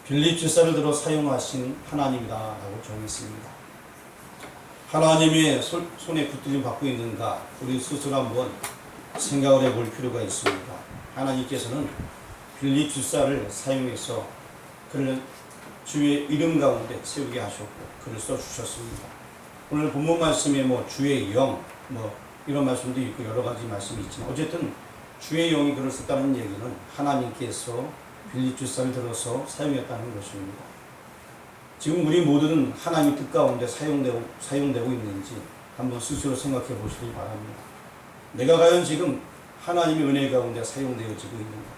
빌립 질서를 들어 사용하신 하나님이다 라고 정했습니다. 하나님의 손에 붙들림 받고 있는가 우리 스스로 한번 생각을 해볼 필요가 있습니다. 하나님께서는 빌립 질서를 사용해서 그를 주의 이름 가운데 세우게 하셨고 그를 써주셨습니다. 오늘 본문 말씀에 주의 영 이런 말씀도 있고 여러 가지 말씀이 있지만 어쨌든 주의 영이 그를 썼다는 얘기는 하나님께서 빌립 질서를 들어서 사용했다는 것입니다. 지금 우리 모두는 하나님의 뜻 가운데 사용되고 있는지 한번 스스로 생각해 보시기 바랍니다. 내가 과연 지금 하나님의 은혜 가운데 사용되어지고 있는가?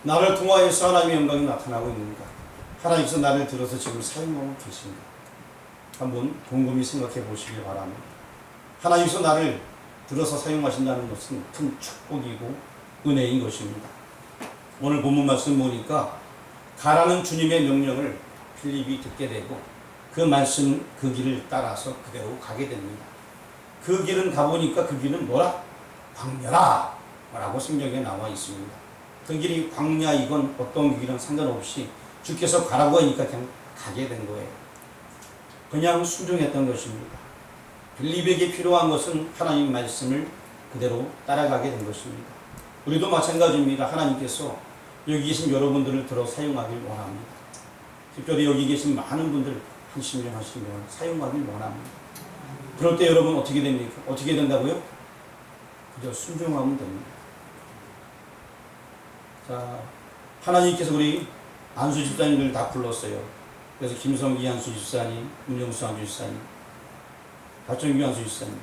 나를 통하여서 하나님의 영광이 나타나고 있는가? 하나님께서 나를 들어서 지금 사용하고 계신가? 한번 곰곰이 생각해 보시기 바랍니다. 하나님께서 나를 들어서 사용하신다는 것은 큰 축복이고 은혜인 것입니다. 오늘 본문 말씀 보니까 가라는 주님의 명령을 빌립이 듣게 되고 그 말씀 그 길을 따라서 그대로 가게 됩니다. 그 길은 가보니까 그 길은 뭐라? 광야라 라고 성경에 나와 있습니다. 그 길이 광야이건 어떤 길은 상관없이 주께서 가라고 하니까 그냥 가게 된 거예요. 그냥 순종했던 것입니다. 빌립에게 필요한 것은 하나님 말씀을 그대로 따라가게 된 것입니다. 우리도 마찬가지입니다. 하나님께서 여기 계신 여러분들을 들어 사용하길 원합니다. 특별히 여기 계신 많은 분들 한 10년 사용하길 원합니다. 그럴 때 여러분 어떻게 됩니까? 어떻게 된다고요? 그저 순종하면 됩니다. 자, 하나님께서 우리 안수 집사님들 다 불렀어요. 그래서 김성기 안수 집사님, 문영수 안수 집사님, 박정규 안수 집사님,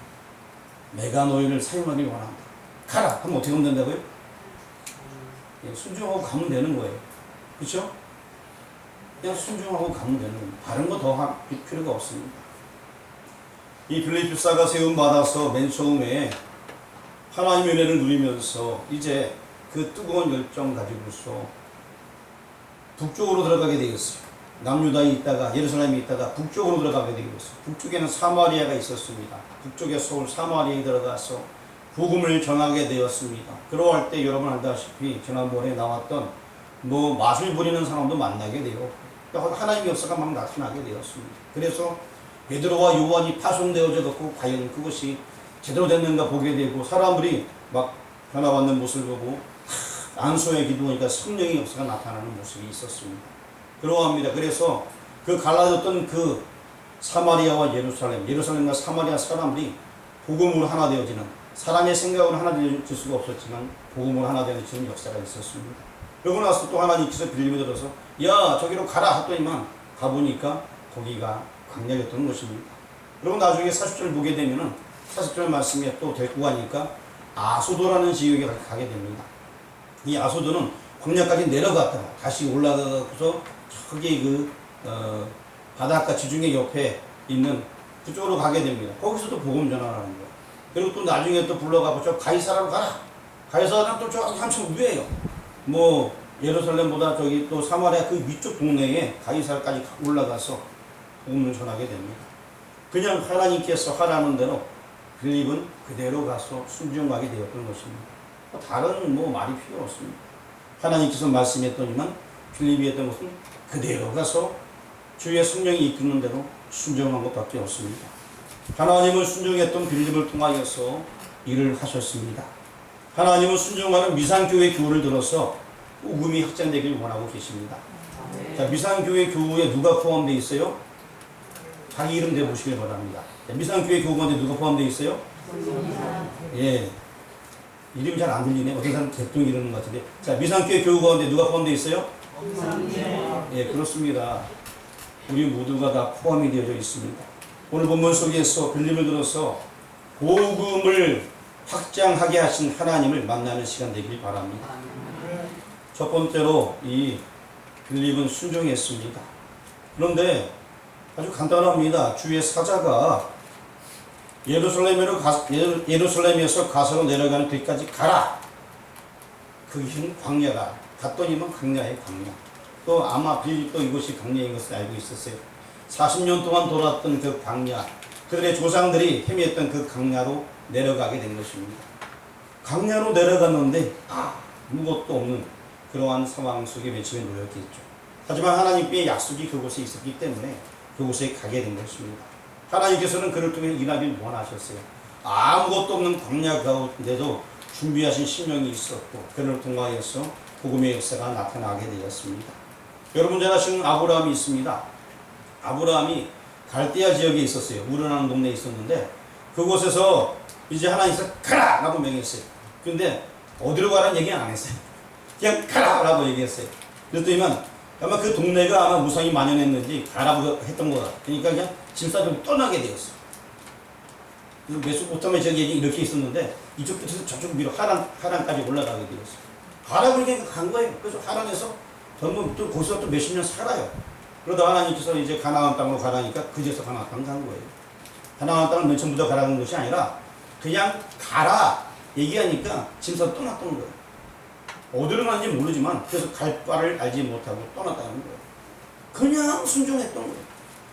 내가 너희를 사용하길 원한다. 가라! 하면 어떻게 하면 된다고요? 예, 순종하고 가면 되는 거예요. 그렇죠? 그냥 순종하고 가면 되는 거예요. 다른 거 더 할 필요가 없습니다. 이 빌립 집사가 세움받아서 맨 처음에 하나님의 은혜를 누리면서 이제 그 뜨거운 열정 가지고서 북쪽으로 들어가게 되었어요. 남유다에 있다가 예루살렘에 있다가 북쪽으로 들어가게 되었어요. 북쪽에는 사마리아가 있었습니다. 북쪽에 서울 사마리아에 들어가서 복음을 전하게 되었습니다. 그러할 때 여러분 알다시피 지난번에 나왔던 마술 부리는 사람도 만나게 되고 하나님의 역사가 막 나타나게 되었습니다. 그래서 베드로와 요한이 파손되어져 갖고 과연 그것이 제대로 됐는가 보게 되고 사람들이 막 변화받는 모습을 보고 안수에 기도하니까 성령의 역사가 나타나는 모습이 있었습니다. 그러합니다. 그래서 그 갈라졌던 그 사마리아와 예루살렘과 사마리아 사람들이 복음으로 하나 되어지는 사람의 생각으로 하나 될 수가 없었지만 복음으로 하나 되어지는 역사가 있었습니다. 그러고 나서 또 하나님께서 빌립에 들어서 야 저기로 가라 하더니만 가보니까 거기가 광야였던 것입니다. 그리고 나중에 40절 보게 되면은 40절 말씀에 또 데리고 가니까 아소도라는 지역에 가게 됩니다. 이 아소도는 광야까지 내려갔다가 다시 올라가서 저기 바닷가 지중해 옆에 있는 그쪽으로 가게 됩니다. 거기서도 복음 전하라는 거예요. 그리고 또 나중에 또 불러가고 저 가이사라로 가라. 가이사라는 또 저기 한참 위에요. 예루살렘보다 저기 또 사마리아 그 위쪽 동네에 가이사라까지 올라가서 복음을 전하게 됩니다. 그냥 하나님께서 하라는 대로 빌립은 그대로 가서 순종하게 되었던 것입니다. 다른 말이 필요 없습니다. 하나님께서 말씀했더니만 빌립이 했던 것은 그대로 가서 주의 성령이 이끄는 대로 순종한 것밖에 없습니다. 하나님을 순종했던 빌립을 통하여서 일을 하셨습니다. 하나님은 순종하는 미상교회 교우를 들어서 복음이 확장되길 원하고 계십니다. 자, 미상교회 교우에 누가 포함되어 있어요? 자기 이름 대보시길 바랍니다. 미상교회 교우 가운데 누가 포함되어 있어요? 예. 이름이 잘 안 들리네. 어떤 사람 대통령 이러는 것 같은데. 자, 미상교회 교우 가운데 누가 포함되어 있어요? 예, 그렇습니다. 우리 모두가 다 포함이 되어져 있습니다. 오늘 본문 속에서 빌립을 들어서 복음을 확장하게 하신 하나님을 만나는 시간 되길 바랍니다. 첫 번째로 이 빌립은 순종했습니다. 그런데 아주 간단합니다. 주의 사자가 예루살렘에서 가서로 내려가는 데까지 가라. 그 길은 광야다. 갔더니만 광야의 광야. 또 아마 빌립도 이곳이 광야인 것을 알고 있었어요. 40년 동안 돌았던 그 광야, 그들의 조상들이 헤매했던 그 광야로 내려가게 된 것입니다. 광야로 내려갔는데 아무것도 없는 그러한 상황 속에 며칠에 놓였겠죠. 하지만 하나님의 약속이 그곳에 있었기 때문에 그곳에 가게 된 것입니다. 하나님께서는 그를 통해 일하길 원하셨어요. 아무것도 없는 광야 가운데도 준비하신 신명이 있었고 그를 통하여서 복음의 역사가 나타나게 되었습니다. 여러분 잘 아시는 아브라함이 있습니다. 아브라함이 갈대아 지역에 있었어요. 우르라는 동네에 있었는데 그곳에서 이제 하나님께서 가라! 라고 명했어요. 근데 어디로 가라는 얘기 안 했어요. 그냥 가라! 라고 얘기했어요. 그랬더니만 아마 그 동네가 아마 무상이 만연했는지 가라고 했던 것 같아요. 그러니까 그냥 짐 싸들고 떠나게 되었어요. 그래서 메소포타미아 지역이 이렇게 있었는데 이쪽 끝에서 저쪽 위로 하란까지 올라가게 되었어요. 가라 그러니까 간 거예요. 그래서 하란에서 전부 또 거기서 또 몇십 년 살아요. 그러다 하나님께서 이제 가나안 땅으로 가라니까 그제서 가나안 땅 간 거예요. 가나안 땅을 맨 처음부터 가라는 것이 아니라 그냥 가라 얘기하니까 짐 싸서 떠났던 거예요. 어디로 가는지 모르지만 그래서 갈 바를 알지 못하고 떠났다는 거예요. 그냥 순종했던 거예요.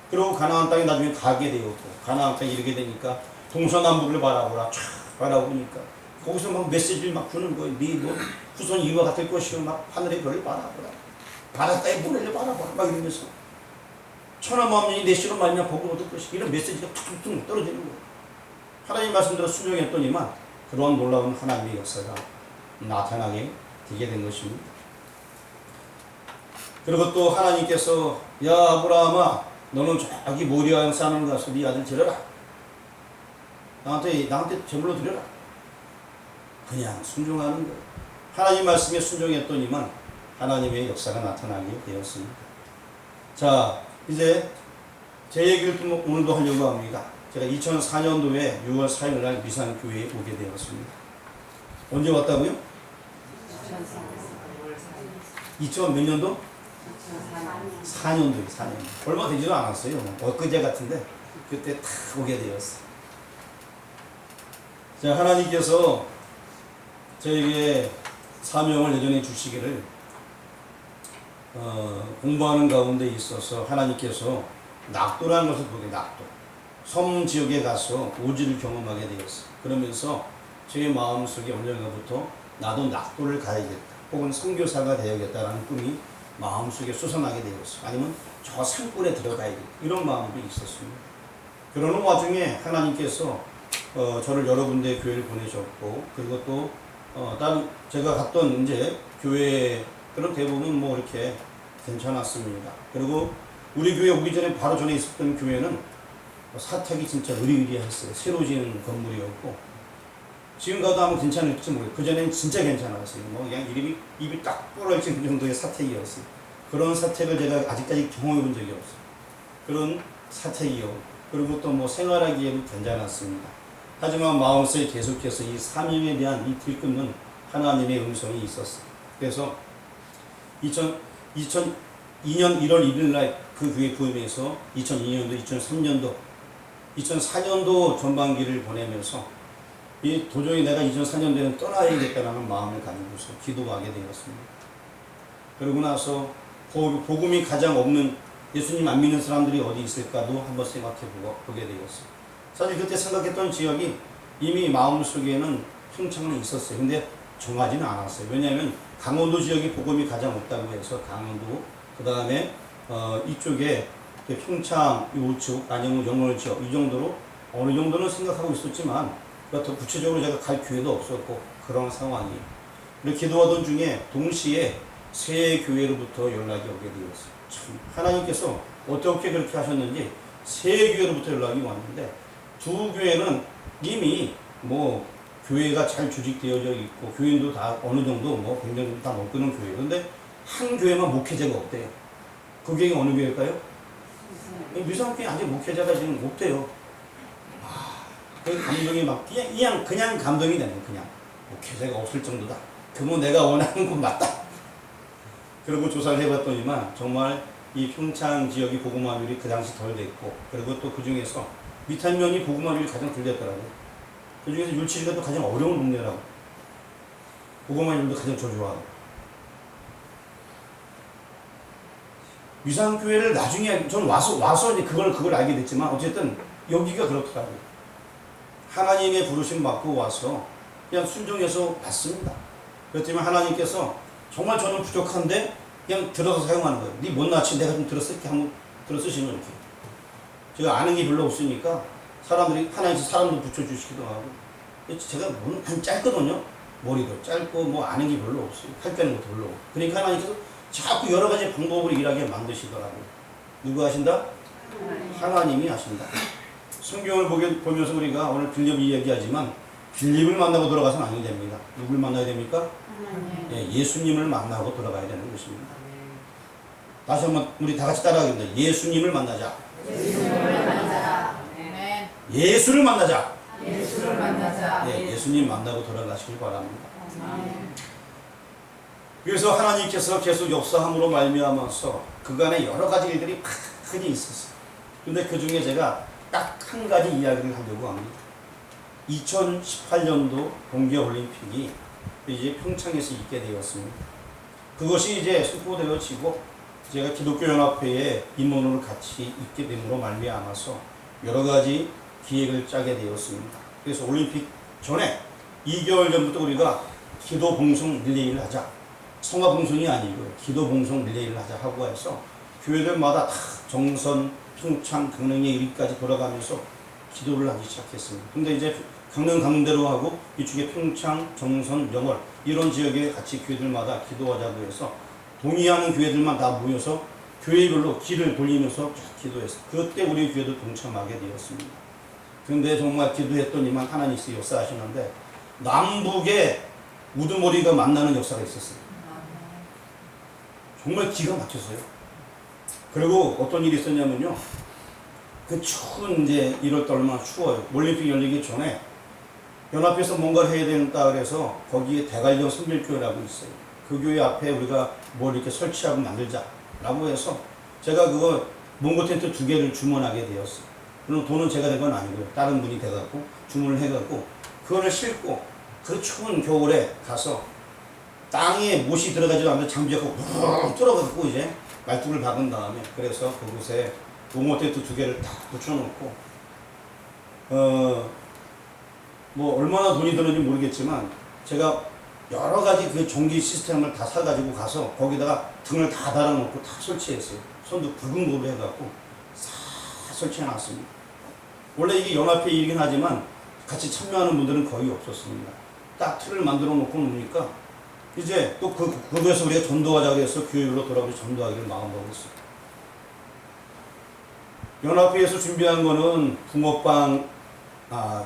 그리고 가나안 땅에 나중에 가게 되었고 가나안 땅에 이르게 되니까 동서남북을 바라보라 쫙 바라보니까 거기서 막 메시지를 막 주는 거예요. 네 뭐 후손이 이와 같을 것이요 막 하늘의 별을 바라보라 바닷가의 모래를 바라보라 막 이러면서 천하만민이 내 씨로 말미암아 복을 얻을 것이 이런 메시지가 툭툭 떨어지는 거예요. 하나님 말씀대로 순종했더니만 그러한 놀라운 하나님의 역사가 나타나게 되게 된 것입니다. 그리고 또 하나님께서 야 아브라함아 너는 저기 모리아 산을 가서 네 아들 데려라. 나한테 제물로 드려라. 그냥 순종하는 거예요. 하나님 말씀에 순종했더니만 하나님의 역사가 나타나게 되었습니다. 자 이제 제 얘기를 또 오늘도 하려고 합니다. 제가 2004년도에 6월 4일 날 미산교회에 오게 되었습니다. 언제 왔다고요? 2000 몇 년도? 4년도에 4년. 얼마 되지도 않았어요. 엊그제 같은데 그때 탁 오게 되었어요. 자, 하나님께서 저에게 사명을 여전히 주시기를 공부하는 가운데 있어서 하나님께서 낙도라는 것을 보게 낙도. 섬 지역에 가서 오지를 경험하게 되었어요. 그러면서 제 마음속에 언젠가부터 나도 낙도를 가야겠다. 혹은 선교사가 되어야겠다라는 꿈이 마음속에 솟아나게 되었어요. 아니면 저 산골에 들어가야겠다. 이런 마음도 있었습니다. 그러는 와중에 하나님께서 저를 여러 군데 교회를 보내셨고 그리고 또 다른 제가 갔던 이제 교회들은 대부분 뭐 이렇게 괜찮았습니다. 그리고 우리 교회 오기 전에 바로 전에 있었던 교회는 사택이 진짜 의리의리했어요. 새로 지은 건물이었고 지금 가도 아마 괜찮을지 모르겠어요. 그전에는 진짜 괜찮았어요. 뭐 그냥 입이 딱 부러질 정도의 사택이었어요. 그런 사택을 제가 아직까지 경험해 본 적이 없어요. 그런 사택이요. 그리고 또 뭐 생활하기에도 괜찮았습니다. 하지만 마음속에 계속해서 이 사명에 대한 이 들끓는 하나님의 음성이 있었어요. 그래서 2002년 1월 1일 날 그 교회 부임해서 2002년도, 2003년도, 2004년도 전반기를 보내면서 이 도저히 내가 2004년도에는 떠나야겠다라는 마음을 가지고서 기도하게 되었습니다. 그러고 나서 복음이 가장 없는 예수님 안 믿는 사람들이 어디 있을까도 한번 생각해 보게 되었어요. 사실 그때 생각했던 지역이 이미 마음속에는 평창은 있었어요. 근데 정하지는 않았어요. 왜냐하면 강원도 지역이 복음이 가장 없다고 해서 강원도, 그 다음에 이쪽에 평창 우측 아니면 영월 지역 이 정도로 어느 정도는 생각하고 있었지만 더 구체적으로 제가 갈 기회도 없었고 그런 상황이에요. 그렇게 기도하던 중에 동시에 새 교회로부터 연락이 오게 되었어요. 참 하나님께서 어떻게 그렇게 하셨는지 새 교회로부터 연락이 왔는데 두 교회는 이미 뭐 교회가 잘 조직되어져 있고 교인도 다 어느 정도 뭐 100년 다 넘는 교회. 그런데 한 교회만 목회자가 없대요. 그 교회가 어느 교회일까요? 미성교회 아직 목회자가 지금 없대요. 그 감동이 막 그냥 감동이 되는 그냥 목회자가 없을 정도다. 그거 내가 원하는 건 맞다. 그리고 조사를 해봤더니만 정말 이 평창 지역이 복음화율이 그 당시 덜 됐고 그리고 또 그 중에서 미탄면이 복음화율이 가장 덜 됐더라고요. 그 중에서 율치리가 또 가장 어려운 동네라고. 복음화율도 가장 저조하고. 위상교회를 나중에 전 와서 이제 그걸 알게 됐지만 어쨌든 여기가 그렇더라고요. 하나님의 부르심 받고 와서 그냥 순종해서 왔습니다. 그렇지만 하나님께서 정말 저는 부족한데 그냥 들어서 사용하는 거예요. 네 못났지 내가 좀 들어서 이렇게 한번 들어서 쓰시면 이렇게. 제가 아는 게 별로 없으니까 사람들이 하나씩 사람도 붙여주시기도 하고. 제가 한 짧거든요. 머리도 짧고 뭐 아는 게 별로 없어요. 할 빼는 것도 별로 없고. 그러니까 하나님께서 자꾸 여러 가지 방법으로 일하게 만드시더라고요. 누가 하신다? 하나님이 하신다. 성경을 보면서 우리가 오늘 빌립 이야기하지만 빌립을 만나고 돌아가서는 아니 됩니다. 누굴 만나야 됩니까? 예, 예수님을 만나고 돌아가야 되는 것입니다. 다시 한번 우리 다 같이 따라하겠습니다. 예수님을 만나자. 예수를 만나자. 예수를 만나자. 예수를 만나자. 예, 예수님 만나고 돌아가시길 바랍니다. 그래서 하나님께서 계속 역사함으로 말미암아서 그간에 여러 가지 일들이 많이 있었어요. 근데 그 중에 제가 딱 한 가지 이야기를 하려고 합니다. 2018년도 동계올림픽이 이제 평창에서 있게 되었습니다. 그것이 이제 선포되어지고 제가 기독교연합회에 임원으로 같이 있게 됨으로 말미암아서 여러 가지 기획을 짜게 되었습니다. 그래서 올림픽 전에 2개월 전부터 우리가 기도 봉송 릴레이를 하자. 성화 봉송이 아니고 기도 봉송 릴레이를 하자 하고 해서 교회들마다 다 정선, 평창, 강릉에 이리까지 돌아가면서 기도를 하기 시작했습니다. 근데 이제 강릉 강릉대로 하고 이쪽에 평창, 정선, 영월 이런 지역에 같이 교회들마다 기도하자고 해서 동의하는 교회들만 다 모여서 교회별로 길을 돌리면서 기도했어요. 그때 우리 교회도 동참하게 되었습니다. 그런데 정말 기도했더니만 하나님께서 역사하시는데 남북의 우두머리가 만나는 역사가 있었어요. 정말 기가 막혔어요. 그리고 어떤 일이 있었냐면요. 그 추운 이제 1월달 얼마나 추워요. 올림픽 열리기 전에 연합회에서 뭔가를 해야 된다 그래서 거기에 대관령 선별교회라고 있어요. 그 교회 앞에 우리가 뭘 이렇게 설치하고 만들자라고 해서 제가 그거 몽고 텐트 2개를 주문하게 되었어요. 그럼 돈은 제가 된 건 아니고요. 다른 분이 돼갖고 주문을 해갖고 그거를 싣고 그 추운 겨울에 가서 땅에 못이 들어가지도 않는데 장비하고 우르르 뚫어갖고 이제 말뚝을 박은 다음에 그래서 그곳에 몽고 텐트 2개를 다 붙여놓고 뭐 얼마나 돈이 드는지 모르겠지만 제가 여러 가지 그 전기 시스템을 다 사가지고 가서 거기다가 등을 다 달아놓고 다 설치했어요. 손도 붉은 거로 해갖고 싹 설치해놨습니다. 원래 이게 연합회 일이긴 하지만 같이 참여하는 분들은 거의 없었습니다. 딱 틀을 만들어 놓고 놓으니까 이제 또 그거에서 우리가 전도하자 그래서 교회별로 돌아가서 전도하기를 마음먹었어요. 연합회에서 준비한 거는 붕어빵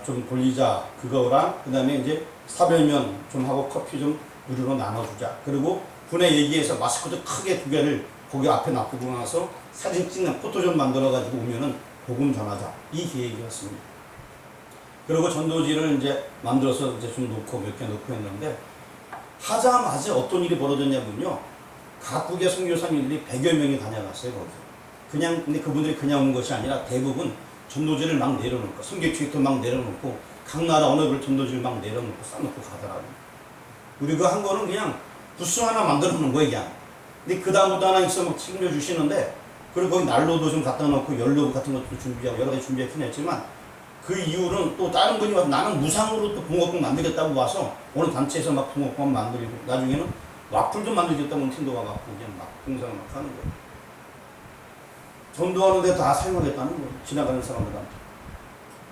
좀 돌리자 그거랑 그 다음에 이제 사별면 좀 하고 커피 좀 무료로 나눠주자. 그리고 군에 얘기해서 마스크도 크게 2개를 거기 앞에 놔두고 나서 사진 찍는 포토 좀 만들어 가지고 오면은 복음 전하자. 이 계획이었습니다. 그리고 전도지를 이제 만들어서 이제 좀 놓고 몇 개 놓고 했는데 하자마자 어떤 일이 벌어졌냐면요. 각국의 선교사님들이 100여 명이 다녀갔어요. 거기. 그냥 근데 그분들이 그냥 온 것이 아니라 대부분 전도지를 막 내려놓고 선교추익도 막 내려놓고 각 나라 언어별 전도지를 막 내려놓고 싸놓고 가더라고요. 우리가 한 거는 그냥 부스 하나 만들어 놓은 거예요. 그냥. 근데 그 다음부터 하나님께서 막 챙겨주시는데 그리고 거기 난로도 좀 갖다 놓고 연료 같은 것도 준비하고 여러 가지 준비했긴 했지만 그 이후로는 또 다른 분이 와서 나는 무상으로 또 붕어빵 만들겠다고 와서 어느 단체에서 막 붕어빵 만들고 나중에는 와플도 만들겠다고 팀도 와갖고 그냥 막 봉사를 막 하는 거예요. 전도하는데 다 사용하겠다는 거예요. 지나가는 사람들한테.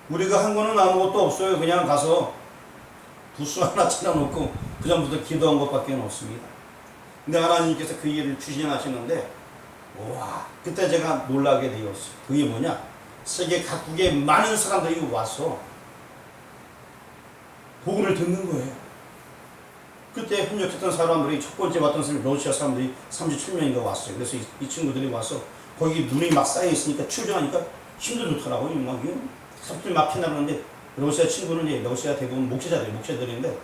우리가 한 거는 아무것도 없어요. 그냥 가서 부스 하나 차려놓고 그 전부터 기도한 것밖에 없습니다. 근데 하나님께서 그 일을 추진하시는데 와 그때 제가 놀라게 되었어요. 그게 뭐냐? 세계 각국의 많은 사람들이 와서 복음을 듣는 거예요. 그때 협력했던 사람들이 첫 번째 왔던 사람이 러시아 사람들이 37명인가 왔어요. 그래서 이 친구들이 와서 거기 눈이 막 쌓여 있으니까 출정하니까 힘도 좋더라고요. 막 삽질 막 피나는데 러시아 친구는 이제 러시아 대부분 목회자들인데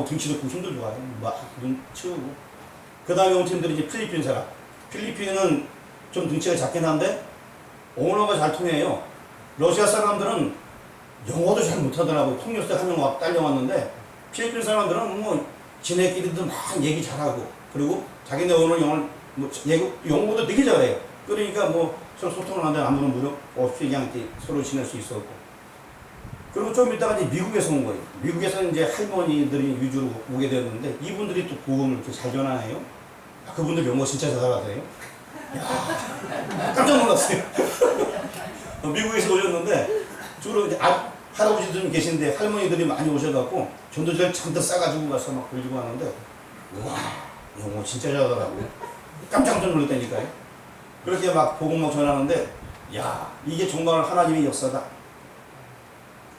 등치도 크고 힘도 좋아요. 막 눈 치우고 그 다음에 온 팀들이 이제 필리핀 사람. 필리핀은 좀 등치가 작긴 한데 언어가 잘 통해요. 러시아 사람들은 영어도 잘 못하더라고요. 통역사 한 명 딸려왔는데 필리핀 사람들은 뭐 지네끼리도 막 얘기 잘하고 그리고 자기네 언어 영어도 되게 잘해요. 그러니까 뭐 서로 소통을 하는데 아무런 무력 없이 그냥 서로 지낼 수 있었고. 그리고 좀 이따가 이제 미국에서 온 거예요. 미국에서는 이제 할머니들이 위주로 오게 되었는데 이분들이 또 복음을 이렇게 잘 전하네요. 그분들 영어 진짜 잘하더래요. 야, 깜짝 놀랐어요. 미국에서 오셨는데 주로 이제 할아버지들 좀 계신데 할머니들이 많이 오셔갖고 전도지를 잔뜩 싸가지고 가서 막 돌리고 하는데 와 영어 진짜 잘하더라고요. 깜짝 놀랐다니까요. 그렇게 막 복음 막 전하는데 야 이게 정말 하나님의 역사다.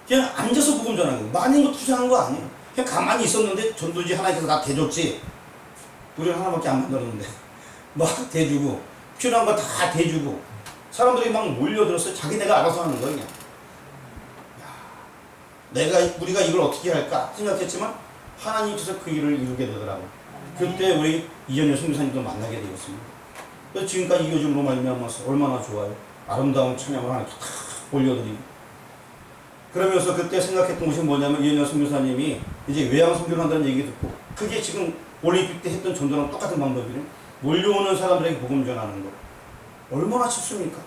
그냥 앉아서 복음 전하는 거예요. 많은 거 투자한 거 아니에요. 그냥 가만히 있었는데 전도지 하나님께서 나 대줬지. 우리는 하나밖에 안 만들었는데 막 대주고 필요한 거 다 대주고 사람들이 막 몰려들었어요. 자기네가 알아서 하는 거예요. 그냥. 우리가 이걸 어떻게 할까 생각했지만 하나님께서 그 일을 이루게 되더라고요. 그때 우리 이현여 선교사님도 만나게 되었습니다. 그래서 지금까지 이어짐으로 말미암아서 얼마나 좋아요. 아름다운 찬양을 하나님께 다 올려드리고 그러면서 그때 생각했던 것이 뭐냐면 이현여 선교사님이 이제 외양 선교를 한다는 얘기 듣고 그게 지금 올림픽 때 했던 전도랑 똑같은 방법이래요. 몰려오는 사람들에게 복음 전하는 거 얼마나 쉽습니까?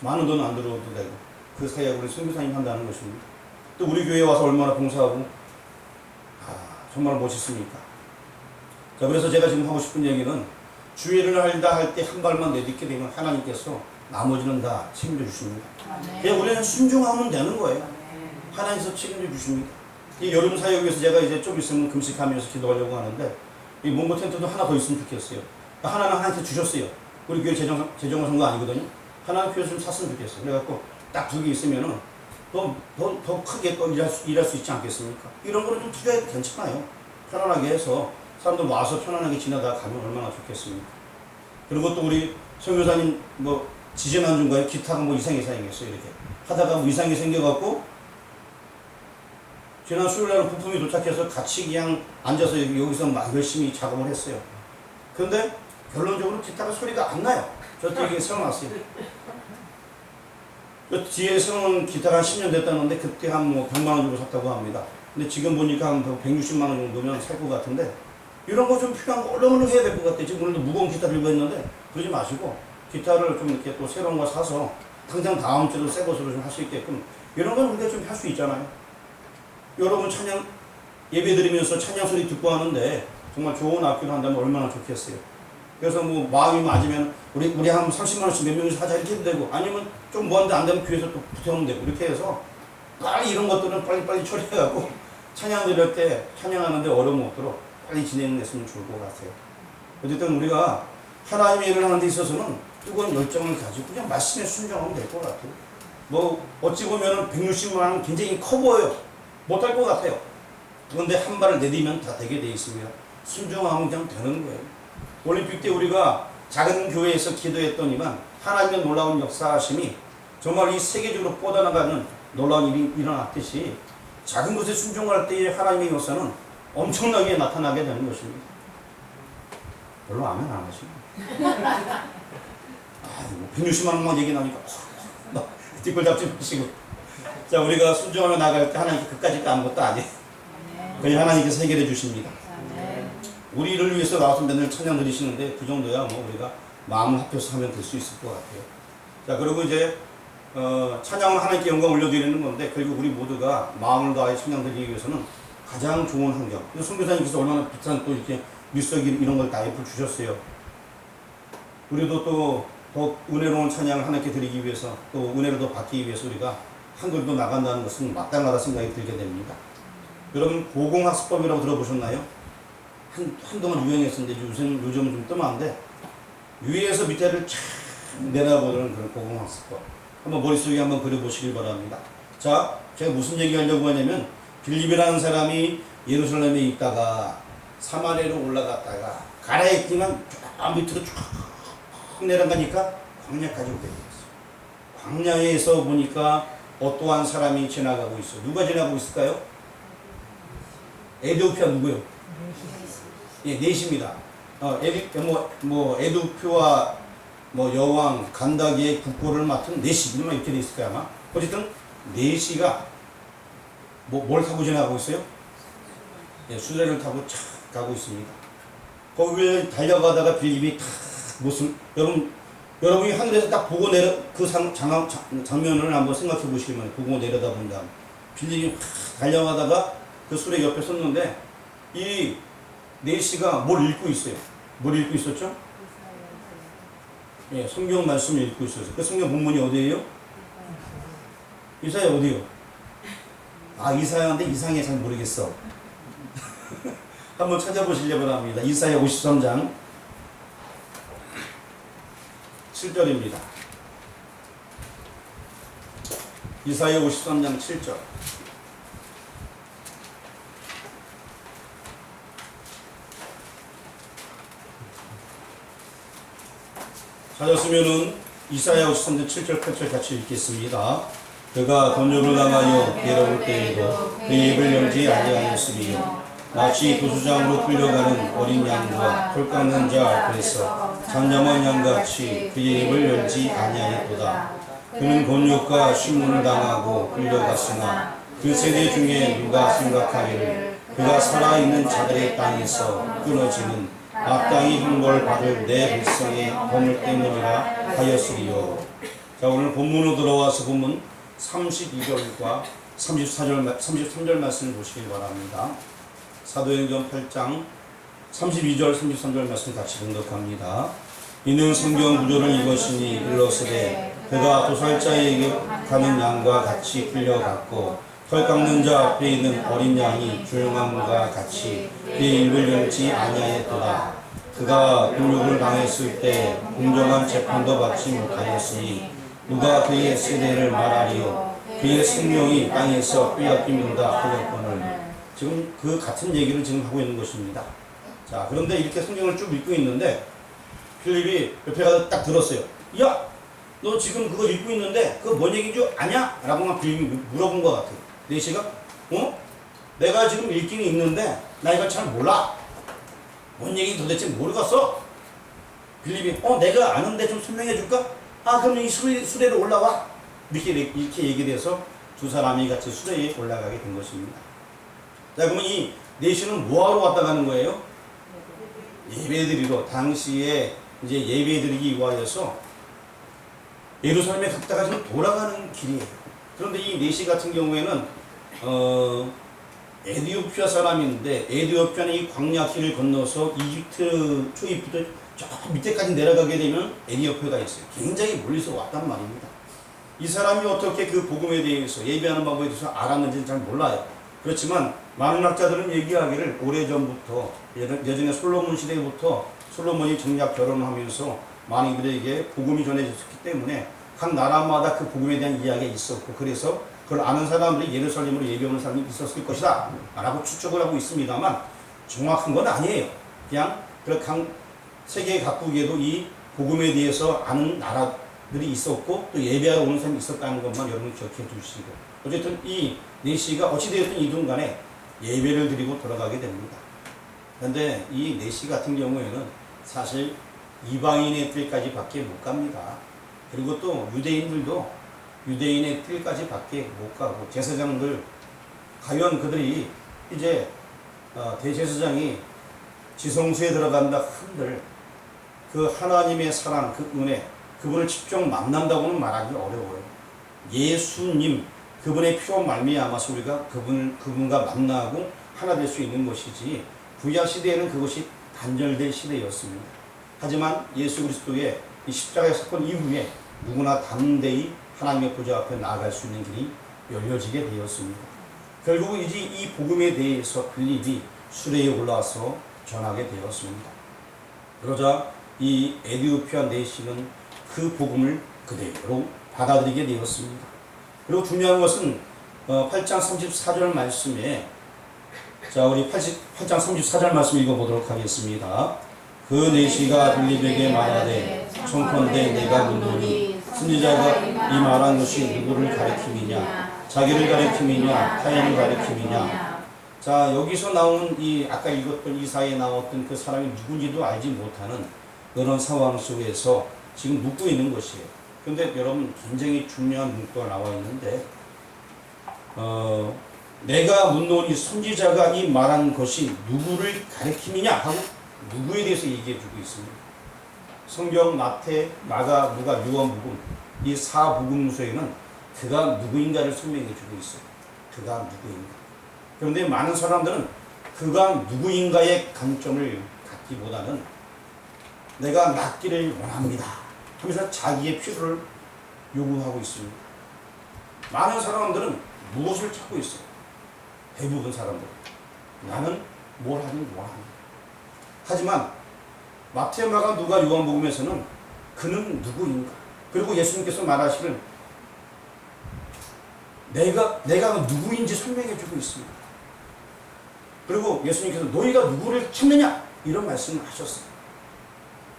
많은 돈 안 들어도 되고 그 사이에 우리 선교사님 한다는 것입니다. 또 우리 교회에 와서 얼마나 봉사하고 정말 멋있습니까? 자 그래서 제가 지금 하고 싶은 얘기는 주의를 할다 할 때 한 발만 내딛게 되면 하나님께서 나머지는 다 책임져 주십니다. 그냥 우리는 순종하면 되는 거예요. 하나님께서 책임져 주십니다. 이 여름 사역에서 제가 이제 좀 있으면 금식하면서 기도하려고 하는데 이 몽고 텐트도 하나 더 있으면 좋겠어요. 하나는 하나님께 주셨어요. 우리 교회 재정을 산 거 아니거든요. 하나는 교회 좀 샀으면 좋겠어요. 그래갖고 딱 두 개 있으면은 더 크게 또 일할 수 있지 않겠습니까? 이런 거는 좀 투자해도 괜찮아요. 편안하게 해서 사람들 와서 편안하게 지나다 가면 얼마나 좋겠습니까? 그리고 또 우리 선교사님 뭐 지지난주인가요? 기타가 뭐 이상하게 생겼어요. 이렇게 하다가 뭐 이상하게 생겨갖고 지난 수요일날 부품이 도착해서 같이 그냥 앉아서 여기서 막 열심히 작업을 했어요. 그런데 결론적으로 기타가 소리가 안 나요. 저도 이게 세워놨어요. 그 뒤에 세워놓은 기타가 한 10년 됐다는데 그때 한 뭐 100만 원 주고 샀다고 합니다. 근데 지금 보니까 한 160만 원 정도면 살 것 같은데 이런 거 좀 필요한 거 얼른 해야 될 것 같아요. 지금 오늘도 무거운 기타 들고 있는데 그러지 마시고 기타를 좀 이렇게 또 새로운 거 사서 당장 다음 주도 새 것으로 좀 할 수 있게끔 이런 건 우리가 좀 할 수 있잖아요. 여러분 찬양 예배 드리면서 찬양 소리 듣고 하는데 정말 좋은 악기를 한다면 얼마나 좋겠어요. 그래서 뭐 마음이 맞으면 우리 한 30만 원씩 몇 명이서 하자 이렇게 해도 되고 아니면 좀 뭐한데 안 되면 교회에서 또 붙여오면 되고 이렇게 해서 빨리 이런 것들은 빨리 처리해갖고 찬양 드릴 때 찬양하는데 어려움 없도록 빨리 진행했으면 좋을 것 같아요. 어쨌든 우리가 하나님의 일을 하는 데 있어서는 뜨거운 열정을 가지고 그냥 말씀에 순종하면 될 것 같아요. 뭐 어찌 보면은 160만 원 굉장히 커 보여요. 못할 것 같아요. 그런데 한 발을 내디면 다 되게 돼 있습니다. 순종하면 그냥 되는 거예요. 올림픽 때 우리가 작은 교회에서 기도했더니만 하나님의 놀라운 역사하심이 정말 이 세계적으로 뻗어나가는 놀라운 일이 일어났듯이 작은 곳에 순종할 때의 하나님의 역사는 엄청나게 나타나게 되는 것입니다. 별로 아멘 안 하시네. 160만 원만 얘기 나오니까 뒷골 잡지 마시고 자 우리가 순종하며 나갈 때 하나님께 그까짓 거 아무것도 아니에요. 그냥 하나님께서 해결해 주십니다. 우리를 위해서 나와서 맨날 찬양 드리시는데 그 정도야 뭐 우리가 마음을 합해서 하면 될 수 있을 것 같아요. 자 그리고 이제 찬양은 하나님께 영광 올려드리는 건데 그리고 우리 모두가 마음을 다해 찬양 드리기 위해서는 가장 좋은 환경. 선교사님께서 얼마나 비싼 또 이렇게 밀석이 이런 걸 다 예쁘게 주셨어요. 우리도 또 더 은혜로운 찬양을 하나님께 드리기 위해서 또 은혜를 더 받기 위해서 우리가 한글도 나간다는 것은 마땅하다 생각이 들게 됩니다. 여러분 고공학습법이라고 들어보셨나요? 한동안 유행했었는데 요즘은 좀 뜸한데 위에서 밑에를 쫙 내려보는 그런 고공학습법 한번 머릿속에 한번 그려보시길 바랍니다. 자 제가 무슨 얘기하려고 하냐면 빌립이라는 사람이 예루살렘에 있다가 사마리아로 올라갔다가 갈아입기만 쫙 밑으로 쭉 내려가니까 광야까지 오게 되었어요. 광야에서 보니까 어떠한 사람이 지나가고 있어요. 누가 지나가고 있을까요? 에디오피아 누구요? 예, 넷입니다. 에디오피아와 뭐 여왕, 간다기의 국보를 맡은 넷이 이렇게 돼 있을 거야 아마. 어쨌든 넷이가 뭘 타고 지나가고 있어요? 예, 수레를 타고 착 가고 있습니다. 거기를 달려가다가 빌립이 탁 여러분이 하늘에서 딱 보고 내려 그 장면을 한번 생각해 보시면 보고 내려다 본 다음 빌립이 달려가다가 그 수레 옆에 섰는데 이 넷이가 뭘 읽고 있어요. 뭘 읽고 있었죠? 예, 성경 말씀을 읽고 있어서 그 성경 본문이 어디예요? 이사야 어디요? 아, 이사야인데 이상해 잘 모르겠어. 한번 찾아보시려고 합니다. 이사야 53장 7절입니다. 이사야 53장 7절. 찾았으면은 이사야 53장 7절 8절 같이 읽겠습니다. 그가 권유를 당하여 괴로울 때에도 그의 입을 열지 아니하였으며 마치 도수장으로 끌려가는 어린 양과 털 깎는 자 앞에서 잠잠한 양같이 그의 입을 열지 아니하였도다. 그는 곤욕과 신문을 당하고 끌려갔으나 그 세대 중에 누가 생각하기를 그가 살아있는 자들의 땅에서 끊어지는 마땅히 형벌 받을 내 백성의 범을 때문이라 하였으리요. 자, 오늘 본문으로 들어와서 본문 32절과 33절 말씀을 보시기 바랍니다. 사도행전 8장 32절 33절 말씀 같이 봉독합니다. 이는 성경 구절을 이것이니 일러스되 그가 도살자에게 가는 양과 같이 끌려갔고 털 깎는 자 앞에 있는 어린 양이 조용함과 같이 그의 입을 열지 아니하였도다. 그가 곤욕을 당했을 때 공정한 재판도 받지 못하였으니 누가 그의 세대를 말하리요. 그의 생명이 땅에서 빼앗김이다 하였거늘. 지금 그 같은 얘기를 지금 하고 있는 것입니다. 자, 그런데 이렇게 성경을 쭉 읽고 있는데 필립이 옆에 가서 딱 들었어요. 야, 너 지금 그거 읽고 있는데 그거 뭔 얘기인 줄 아냐? 라고만 필립이 물어본 것 같아요. 네시가 내가 지금 읽긴 읽는데 나 이거 잘 몰라. 뭔 얘기인지 도대체 모르겠어. 필립이 내가 아는데 좀 설명해 줄까? 아, 그럼 이 수레로 올라와. 이렇게 얘기를 해서 두 사람이 같이 수레에 올라가게 된 것입니다. 자, 그러면 이 네시는 뭐하러 왔다 가는 거예요? 예배드리러. 당시에 이제 예배드리기 위하여서 예루살렘에 갔다가 지금 돌아가는 길이에요. 그런데 이 네시 같은 경우에는 에디오피아 사람인데 에디오피아는 이 광야길을 건너서 이집트 초입부터 저 밑에까지 내려가게 되면 에디오피아가 있어요. 굉장히 멀리서 왔단 말입니다. 이 사람이 어떻게 그 복음에 대해서 예배하는 방법에 대해서 알았는지는 잘 몰라요. 그렇지만 많은 학자들은 얘기하기를 오래전부터 예전에 솔로몬 시대부터 솔로몬이 정작 결혼하면서 많은 이들에게 복음이 전해졌기 때문에 각 나라마다 그 복음에 대한 이야기가 있었고 그래서 그걸 아는 사람들이 예루살렘으로 예배하는 사람이 있었을 것이다 라고 추측을 하고 있습니다만 정확한 건 아니에요. 그냥 각 세계 각국에도 이 복음에 대해서 아는 나라들이 있었고 또 예배하러 오는 사람이 있었다는 것만 여러분 기억해 두시고 어쨌든 이 네시가 어찌되었든 이든 간에 예배를 드리고 돌아가게 됩니다. 그런데 이 네시 같은 경우에는 사실 이방인의 뜰까지 밖에 못 갑니다. 그리고 또 유대인들도 유대인의 뜰까지 밖에 못 가고 제사장들 과연 그들이 이제 대제사장이 지성소에 들어간다 한들 그 하나님의 사랑, 그 은혜, 그분을 직접 만난다고는 말하기 어려워요. 예수님, 그분의 피로 말미암아서 우리가 그분과 만나고 하나 될 수 있는 것이지 구약 시대에는 그것이 단절된 시대였습니다. 하지만 예수 그리스도의 이 십자가의 사건 이후에 누구나 담대히 하나님의 보좌 앞에 나아갈 수 있는 길이 열려지게 되었습니다. 결국 이제 이 복음에 대해서 빌립이 수레에 올라와서 전하게 되었습니다. 그러자 이 에디오피아 네시는 그 복음을 그대로 받아들이게 되었습니다. 그리고 중요한 것은 8장 34절 말씀에 자 우리 8장 34절 말씀 읽어보도록 하겠습니다. 그 네시가 빌립에게 말하되 청컨대 내가 묻노니 선지자가 이 말한 것이 누구를 가리킴이냐 자기를 가리킴이냐 타인을 가리킴이냐. 자 여기서 나온 이 아까 읽었던 이사에 나왔던 그 사람이 누군지도 알지 못하는 그런 상황 속에서 지금 묻고 있는 것이에요. 그런데 여러분 굉장히 중요한 문구가 나와 있는데 내가 묻노니 선지자가 이 말한 것이 누구를 가리킴이냐 하고 누구에 대해서 얘기해 주고 있습니다. 성경 마태, 마가, 누가, 요한복음 이 4복음서에는 그가 누구인가를 설명해 주고 있어요. 그가 누구인가. 그런데 많은 사람들은 그가 누구인가의 관점을 갖기보다는 내가 낫기를 원합니다 하면서 자기의 필요를 요구하고 있습니다. 많은 사람들은 무엇을 찾고 있어요? 대부분 사람들. 나는 뭘 하긴 뭘 하니. 하지만 마태오, 마가, 누가, 요한복음에서는 그는 누구인가? 그리고 예수님께서 말하시는 내가 누구인지 설명해 주고 있습니다. 그리고 예수님께서 너희가 누구를 찾느냐? 이런 말씀을 하셨어요.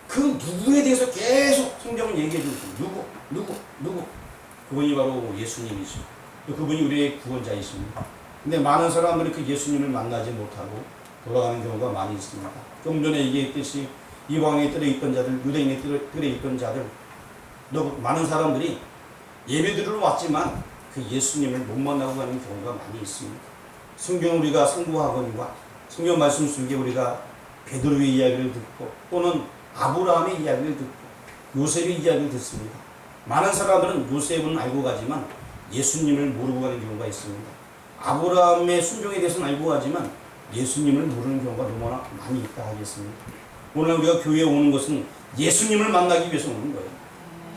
그 누구에 대해서 계속 성경은 얘기해 주고 있습니다. 누구? 그분이 바로 예수님이죠. 그분이 우리의 구원자이십니다. 근데 많은 사람들이 그 예수님을 만나지 못하고 돌아가는 경우가 많이 있습니다. 좀 전에 얘기했듯이 이방의 뜰에 있던 자들, 유대인의 뜰에 있던 자들, 많은 사람들이 예배드리러 왔지만 그 예수님을 못 만나고 가는 경우가 많이 있습니다. 성경 우리가 상고하거니와 성경 말씀 속에 우리가 베드로의 이야기를 듣고 또는 아브라함의 이야기를 듣고 요셉의 이야기를 듣습니다. 많은 사람들은 요셉은 알고 가지만 예수님을 모르고 가는 경우가 있습니다. 아브라함의 순종에 대해서는 알고 가지만 예수님을 모르는 경우가 너무나 많이 있다 하겠습니다. 오늘 우리가 교회에 오는 것은 예수님을 만나기 위해서 오는 거예요.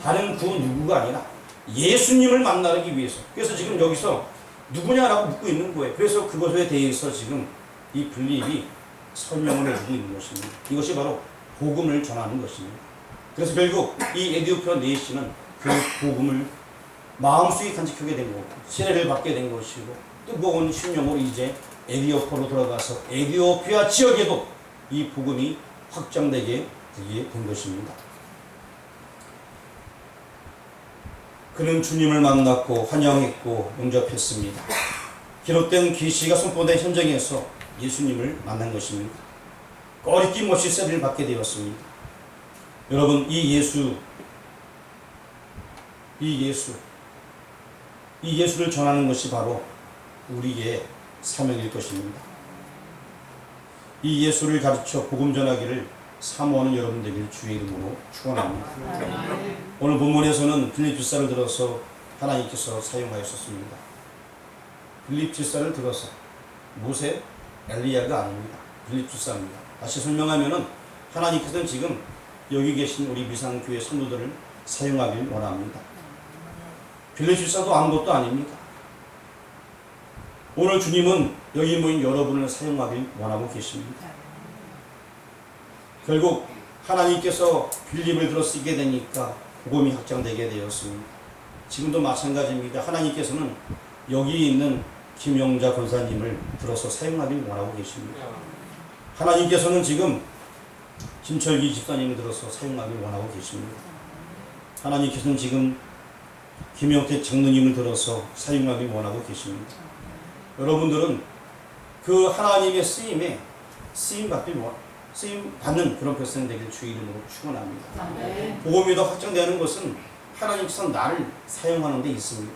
다른 그 누구가 아니라 예수님을 만나기 위해서. 그래서 지금 여기서 누구냐라고 묻고 있는 거예요. 그래서 그것에 대해서 지금 이 빌립이 설명을 해주고 있는 것입니다. 이것이 바로 복음을 전하는 것입니다. 그래서 결국 이 에디오피아 내시는 그 복음을 마음속에 간직하게 된 거고 세례를 받게 된 것이고 뜨거운 신령으로 이제 에디오피아로 들어가서 에디오피아 지역에도 이 복음이 확장되게 된 것입니다. 그는 주님을 만났고 환영했고 영접했습니다. 기록된 계시가 선포된 현장에서 예수님을 만난 것입니다. 꺼리낌 없이 세례를 받게 되었습니다. 여러분, 이 예수를 전하는 것이 바로 우리의 사명일 것입니다. 이 예수를 가르쳐 복음 전하기를 사모하는 여러분 되기를 주의 이름으로 축원합니다. 오늘 본문에서는 빌립 집사를 들어서 하나님께서 사용하셨습니다. 빌립 집사를 들어서 모세, 엘리야가 아닙니다. 빌립 집사입니다. 다시 설명하면은 하나님께서는 지금 여기 계신 우리 미상교회 성도들을 사용하길 원합니다. 빌립 집사도 아무것도 아닙니다. 오늘 주님은 여기 모인 여러분을 사용하길 원하고 계십니다. 결국 하나님께서 빌립을 들어 쓰게 되니까 복음이 확장되게 되었습니다. 지금도 마찬가지입니다. 하나님께서는 여기 있는 김영자 권사님을 들어서 사용하길 원하고 계십니다. 하나님께서는 지금 김철기 집사님을 들어서 사용하길 원하고 계십니다. 하나님께서는 지금 김영태 장로님을 들어서 사용하길 원하고 계십니다. 여러분들은 그 하나님의 쓰임 받는 그런 백성 되길 주의 이름으로 축원합니다. 복음이 더 확장되는 것은 하나님께서 나를 사용하는 데 있습니다.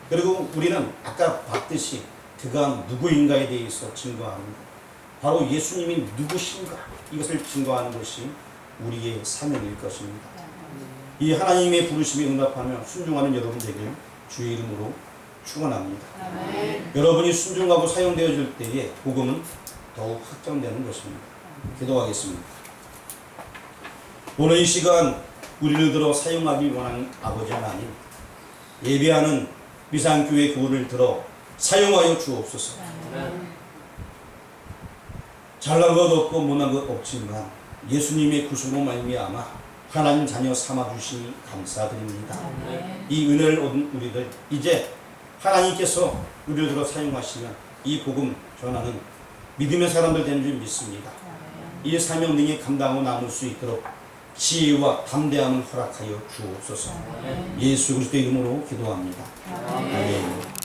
그리고 우리는 아까 봤듯이 그가 누구인가에 대해서 증거합니다. 바로 예수님이 누구신가 이것을 증거하는 것이 우리의 사명일 것입니다. 이 하나님의 부르심에 응답하며 순종하는 여러분 되길 주의 이름으로 축원합니다. 여러분이 순종하고 사용되어질 때에 복음은 더욱 확장되는 것입니다. 기도하겠습니다. 오늘 이 시간 우리를 들어 사용하기 원하는 아버지 하나님, 예배하는 미상교회 교우를 들어 사용하여 주옵소서. 잘난 것 없고 못난 것 없지만 예수님의 구속으로 말미암아 하나님 자녀 삼아주시니 감사드립니다. 이 은혜를 얻은 우리들 이제 하나님께서 우리를 들어 사용하시면 이 복음 전하는 믿음의 사람들 되는 줄 믿습니다. 이 사명 능히 감당하고 남을 수 있도록 지혜와 담대함을 허락하여 주옵소서. 예수 그리스도의 이름으로 기도합니다. 아멘.